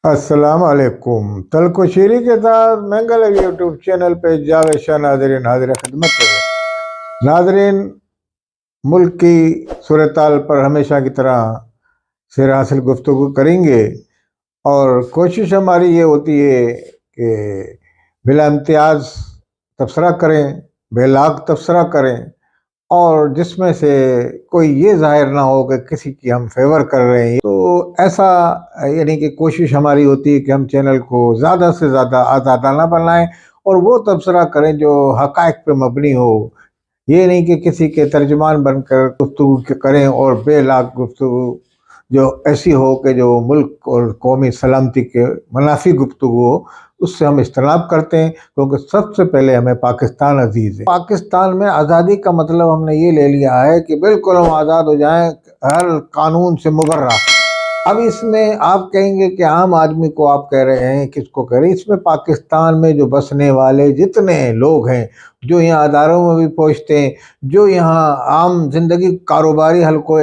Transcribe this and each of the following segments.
अस्सलाम वालेकुम। तल्ख शीरी के साथ मंगल यूट्यूब चैनल पे जावेद शाह नाजरीन हाजिर खिदमत है। नाजरीन, मुल्क की सूरत-हाल पर हमेशा की तरह सिर हासिल गुफ्तगू करेंगे और कोशिश हमारी ये होती है कि बिला इम्तियाज तबसरा करें, बेलाग तबसरा करें और जिसमें से कोई ये ज़ाहिर ना हो कि किसी की हम फेवर कर रहे हैं। तो ऐसा यानी कि कोशिश हमारी होती है कि हम चैनल को ज़्यादा से ज़्यादा आज़ादाना बनाएं और वो तबसरा करें जो हक़ाइक़ पे मबनी हो। ये नहीं कि किसी के तर्जुमान बनकर गुफ्तगू करें और बेलाग गुफ्तगू जो ऐसी हो कि जो मुल्क और कौमी सलामती के मुनाफी गुफ्तगू हो, उससे हम इज्तनाब करते हैं, क्योंकि सबसे पहले हमें पाकिस्तान अजीज़ है। पाकिस्तान में आज़ादी का मतलब हमने ये ले लिया है कि बिल्कुल हम आज़ाद हो जाएं हर कानून से मुबर्रा। अब इसमें आप कहेंगे कि आम आदमी को आप कह रहे हैं, किसको कह रहे हैं? इसमें पाकिस्तान में जो बसने वाले जितने लोग हैं, जो यहाँ अदारों में भी पहुँचते हैं, जो यहाँ आम जिंदगी कारोबारी हलकों,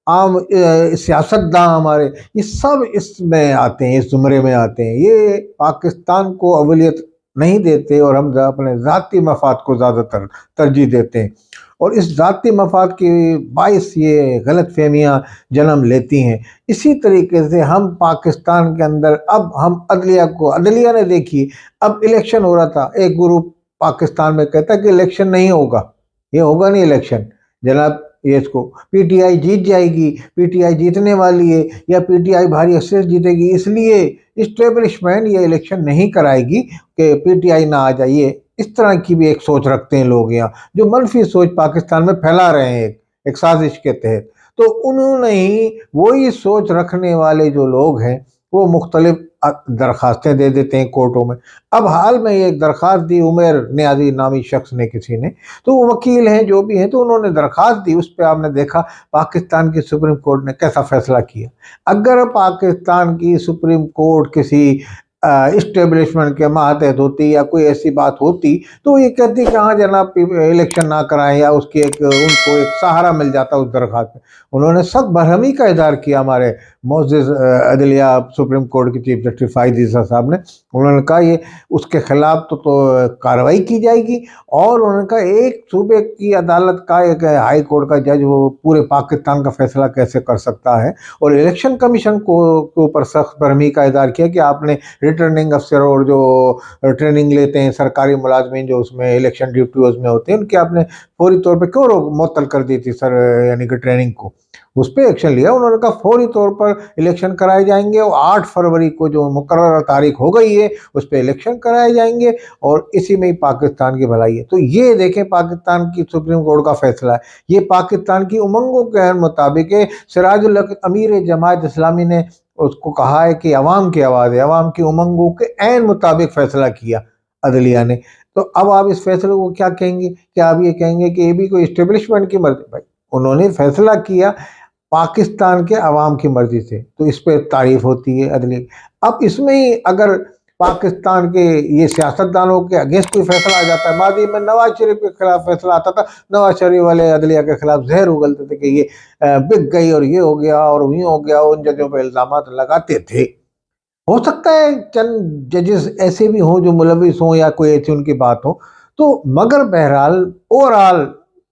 आम सियासतदान हमारे, ये सब इसमें आते हैं, इस जुमरे में आते हैं। ये पाकिस्तान को अवलियत नहीं देते और हम अपने ज़ाती मफाद को ज़्यादातर तरजीह देते हैं और इस ज़ाती मफाद की बाइस ये गलत फहमियाँ जन्म लेती हैं। इसी तरीके से हम पाकिस्तान के अंदर अब हम अदलिया ने देखी, अब इलेक्शन हो रहा था, एक ग्रुप पाकिस्तान में कहता कि इलेक्शन नहीं होगा, ये होगा नहीं इलेक्शन जनाब, ये इसको पीटीआई जीत जाएगी, पीटीआई जीतने वाली है या पीटीआई भारी हद जीतेगी, इसलिए इस्टेब्लिशमेंट ये इलेक्शन नहीं कराएगी कि पीटीआई ना आ जाइए। इस तरह की भी एक सोच रखते हैं लोग यहाँ, जो मनफी सोच पाकिस्तान में फैला रहे हैं एक साजिश के तहत। तो उन्होंने ही वही सोच रखने वाले जो लोग हैं वो मुख्तलिफ दरखास्तें दे देते हैं कोर्टों में। अब हाल में एक दरखास्त दी उमर नियाजी नामी शख्स ने, किसी ने, तो वो वकील हैं जो भी हैं, तो उन्होंने दरखास्त दी। उस पर आपने देखा पाकिस्तान की सुप्रीम कोर्ट ने कैसा फैसला किया। अगर पाकिस्तान की सुप्रीम कोर्ट किसी इस्टेब्लिशमेंट के मातहत होती या कोई ऐसी बात होती तो ये कहती कि हाँ जनाब इलेक्शन ना कराएं, या उसकी उनको एक सहारा मिल जाता उस दरखास्त में। उन्होंने सख्त बरहमी का इज़हार किया हमारे मोअज़्ज़िज़ अदलिया सुप्रीम कोर्ट के चीफ जस्टिस फ़ाइज़ ईसा साहब ने। उन्होंने कहा ये उसके खिलाफ तो कार्रवाई की जाएगी और उन्होंने कहा एक सूबे की अदालत का, एक हाई कोर्ट का जज वो पूरे पाकिस्तान का फैसला कैसे कर सकता है। और इलेक्शन कमीशन को के ऊपर सख्त बरहमी का इज़हार किया कि आपने रिटर्निंग अफसर और जो ट्रेनिंग लेते हैं सरकारी मुलाजमीन जो उसमें इलेक्शन ड्यूटी में होते हैं, उनकी आपने फौरी तौर पे क्यों मुअत्तल कर दी थी सर, यानी कि ट्रेनिंग को। उस पर एक्शन लिया। उन्होंने कहा फौरी तौर पर इलेक्शन कराए जाएंगे और 8 फरवरी को जो मुकर्रर तारीख हो गई है उस पर इलेक्शन कराए जाएंगे और इसी में ही पाकिस्तान की भलाई है। तो ये देखें पाकिस्तान की सुप्रीम कोर्ट का फैसला है, ये पाकिस्तान की उमंगों के मुताबिक है। सिराजुल अमीर जमात इस्लामी ने उसको कहा है कि अवाम की आवाज़ है, अवाम की उमंगों के ऐन मुताबिक फैसला किया अदलिया ने। तो अब आप इस फैसले को क्या कहेंगे? क्या आप ये कहेंगे कि ये भी कोई इस्टेब्लिशमेंट की मर्जी? भाई उन्होंने फैसला किया पाकिस्तान के अवाम की मर्जी से, तो इस पर तारीफ होती है अदलिया। अब इसमें ही अगर पाकिस्तान के ये सियासतदानों के अगेंस्ट कोई फैसला आ जाता है, माजी में नवाज शरीफ के खिलाफ फैसला आता था, नवाज शरीफ वाले अदलिया के खिलाफ जहर उगलते थे कि ये बिक गई और ये हो गया और यूँ हो गया, उन जजों पर इल्जाम लगाते थे। हो सकता है चंद जजेस ऐसे भी हों जो मुलविस हों या कोई ऐसी उनकी बात हो, तो मगर बहरहाल ओवरऑल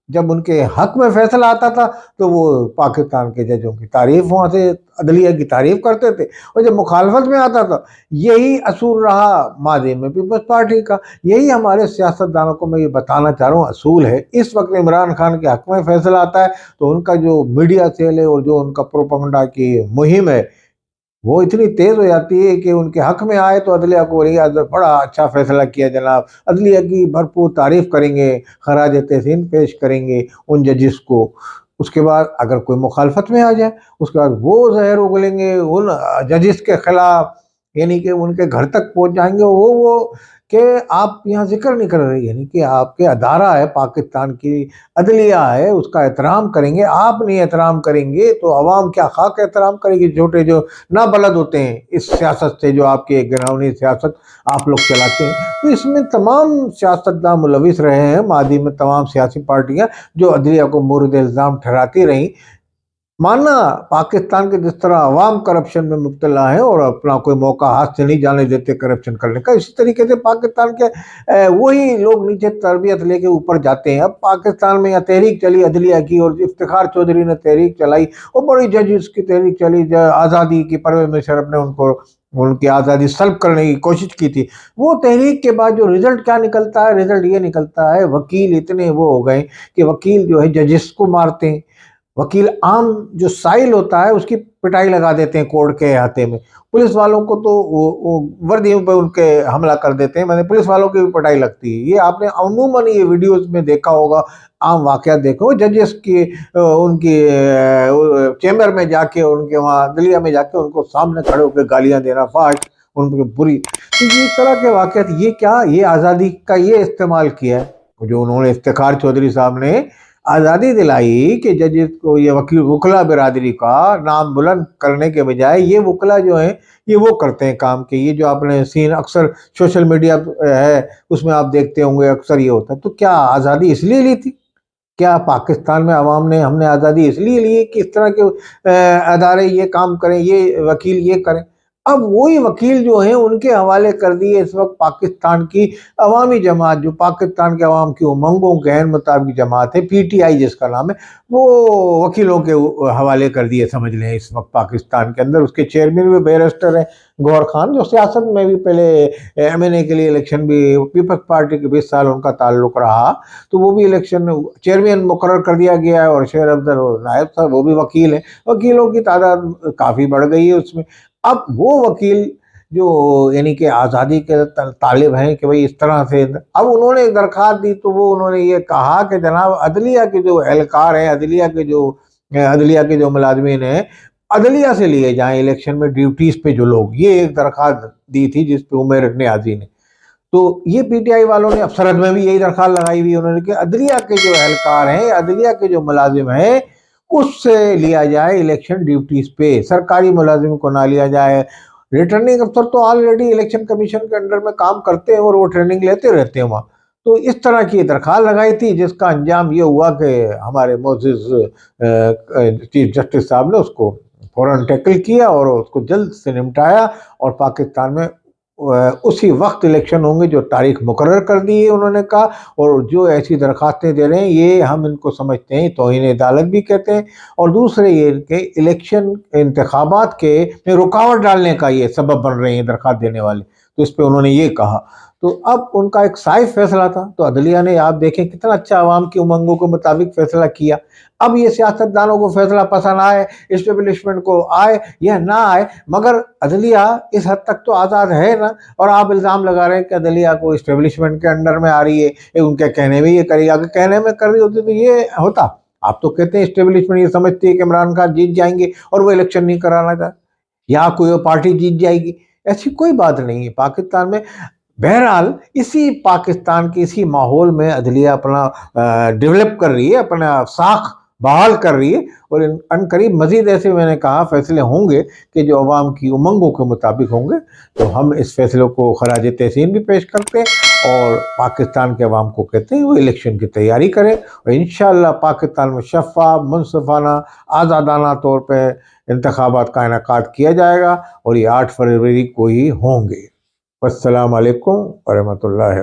जब उनके हक में फैसला आता था तो वो पाकिस्तान के जजों की तारीफ वहाँ से अदलिया की तारीफ करते थे, और जब मुखालफत में आता था यही असूल रहा माजी में पीपल्स पार्टी का। यही हमारे सियासतदानों को मैं ये बताना चाह रहा हूँ असूल है। इस वक्त इमरान खान के हक में फैसला आता है तो उनका जो मीडिया सेल है और जो उनका प्रोपेगेंडा की मुहिम है वो इतनी तेज हो जाती है कि उनके हक में आए तो अदलिया को बड़ा अच्छा फैसला किया जनाब, अदलिया की भरपूर तारीफ करेंगे, खराज तहसीन पेश करेंगे उन जजिस को। उसके बाद अगर कोई मुखालफत में आ जाए उसके बाद वो जहर उगलेंगे उन जजिस के खिलाफ, यानी कि उनके घर तक पहुंच जाएंगे। वो कि आप यहाँ जिक्र नहीं कर रहे, यानी कि आपके अदारा है पाकिस्तान की अदलिया है, उसका एहतराम करेंगे, आप नहीं एहतराम करेंगे तो अवाम क्या खाक एहतराम करेगी? छोटे जो ना बलद होते हैं इस सियासत से, जो आपकी एक गिरौनी सियासत आप लोग चलाते हैं। तो इसमें तमाम सियासतदान मुलविस रहे हैं, मादी में तमाम सियासी पार्टियां जो अदलिया को मोरद इल्ज़ाम ठहराती रहीं। मानना पाकिस्तान के जिस तरह अवाम करप्शन में मुब्तला है और अपना कोई मौका हाथ से नहीं जाने देते करप्शन करने का, इसी तरीके से पाकिस्तान के वही लोग नीचे तरबियत लेके ऊपर जाते हैं। अब पाकिस्तान में यह तहरीक चली अदलिया की, और इफ्तिखार चौधरी ने तहरीक चलाई, और बड़ी जजेस की तहरीक चली, आज़ादी की, परवेज मुशर्रफ ने उनको उनकी आज़ादी सल्ब करने की कोशिश की थी। वो तहरीक के बाद जो रिजल्ट क्या निकलता है, रिजल्ट ये निकलता है वकील इतने वो हो गए कि वकील जो है जजेस को मारते हैं, वकील आम जो साइल होता है उसकी पिटाई लगा देते हैं कोर्ट के अहाते में, पुलिस वालों को तो वो वर्दियों पे उनके हमला कर देते हैं, मैंने पुलिस वालों की भी पिटाई लगती है। ये आपने अमूमन ये वीडियोस में देखा होगा, आम वाकया देखो, जजेस की उनकी चैम्बर में जाके, उनके वहाँ दिल्ली में जाके उनको सामने खड़े होकर गालियां देना, फाश उनकी बुरी, तो ये तरह के वाकयात, ये क्या, ये आज़ादी का ये इस्तेमाल किया है जो उन्होंने, इफ्तिखार चौधरी साहब ने आज़ादी दिलाई कि जजेस को, ये वकील वकला बिरादरी का नाम बुलंद करने के बजाय ये वकला जो हैं ये वो करते हैं काम के, ये जो आपने सीन अक्सर सोशल मीडिया है उसमें आप देखते होंगे, अक्सर ये होता है। तो क्या आज़ादी इसलिए ली थी? क्या पाकिस्तान में अवाम ने, हमने आज़ादी इसलिए ली कि इस तरह के अदारे ये काम करें, ये वकील ये करें? अब वही वकील जो हैं उनके हवाले कर दिए इस वक्त पाकिस्तान की अवामी जमात, जो पाकिस्तान के अवाम की उमंगों के गैर मुताबिक जमात है, PTI जिसका नाम है, वो वकीलों के हवाले कर दिए समझ लें इस वक्त पाकिस्तान के अंदर। उसके चेयरमैन भी बैरिस्टर हैं गौहर खान, जो सियासत में भी पहले MNA के लिए इलेक्शन भी, पीपल्स पार्टी के 20 साल उनका ताल्लुक रहा, तो वो भी इलेक्शन चेयरमैन मुकर्रर कर दिया गया है। और शेर अफजल नायब साहब वो भी वकील हैं, वकीलों की तादाद काफ़ी बढ़ गई है उसमें। अब वो वकील जो यानी कि आज़ादी के तालिब हैं कि भाई इस तरह से, अब उन्होंने एक दरख्वास्त दी, तो वो उन्होंने ये कहा कि जनाब अदलिया के जो एहलकार हैं, अदलिया के जो मुलाजमीन हैं, अदलिया से लिए जाएं इलेक्शन में ड्यूटीज़ पे जो लोग, ये एक दरख्वास्त दी थी जिस पे उमर न्याजी ने। तो ये PTI वालों ने अफसरत में भी यही दरख्वास्त लगाई हुई उन्होंने कि अदलिया के जो एहलकार हैं, अदलिया के जो मुलाजिम हैं, उससे लिया जाए इलेक्शन ड्यूटीज पे, सरकारी मुलाजिम को ना लिया जाए। रिटर्निंग अफसर तो ऑलरेडी इलेक्शन कमीशन के अंडर में काम करते हैं और वो ट्रेनिंग लेते रहते हैं वहाँ। तो इस तरह की दरख्वास्त लगाई थी, जिसका अंजाम ये हुआ कि हमारे मोअज़्ज़िज़ चीफ जस्टिस साहब ने उसको फौरन टैकल किया और उसको जल्द से निपटाया, और पाकिस्तान में उसी वक्त इलेक्शन होंगे जो तारीख मुकर्रर कर दी है उन्होंने कहा। और जो ऐसी दरखास्तें दे रहे हैं ये हम इनको समझते हैं तौहीन अदालत भी कहते हैं, और दूसरे ये कि इलेक्शन इंतखाबात के में रुकावट डालने का ये सबब बन रहे हैं दरखास्त देने वाले। तो इस पर उन्होंने ये कहा। तो अब उनका एक साइफ फैसला था, तो अदलिया ने, आप देखें कितना अच्छा आवाम की उमंगों के मुताबिक फैसला किया। अब ये सियासतदानों को फैसला पसंद आए, इस्टेब्लिशमेंट को आए या ना आए, मगर अदलिया इस हद तक तो आज़ाद है ना। और आप इल्ज़ाम लगा रहे हैं कि अदलिया को इस्टेब्लिशमेंट के अंडर में आ रही है, ये उनके कहने में ये करेगी, अगर कहने में कर रही होती तो ये होता। आप तो कहते हैं इस्टेब्लिशमेंट ये समझती है कि इमरान खान जीत जाएंगे और वो इलेक्शन नहीं कराना चाहते, या कोई पार्टी जीत जाएगी, ऐसी कोई बात नहीं है पाकिस्तान में। बहरहाल इसी पाकिस्तान के इसी माहौल में अदलिया अपना डेवलप कर रही है, अपना साख बहाल कर रही है, और अनकरीब मजीद ऐसे मैंने कहा फैसले होंगे कि जो अवाम की उमंगों के मुताबिक होंगे। तो हम इस फैसले को खराज तहसीन भी पेश करते हैं और पाकिस्तान के अवाम को कहते हैं वो इलेक्शन की तैयारी करें, और इंशाअल्लाह पाकिस्तान में शफ़ाफ़, मुनसिफ़ाना, आज़ादाना तौर पर इंतखाबात का इनेकाद किया जाएगा, और ये 8 फरवरी को ही होंगे। अस्सलाम वालेकुम व रहमतुल्लाहि।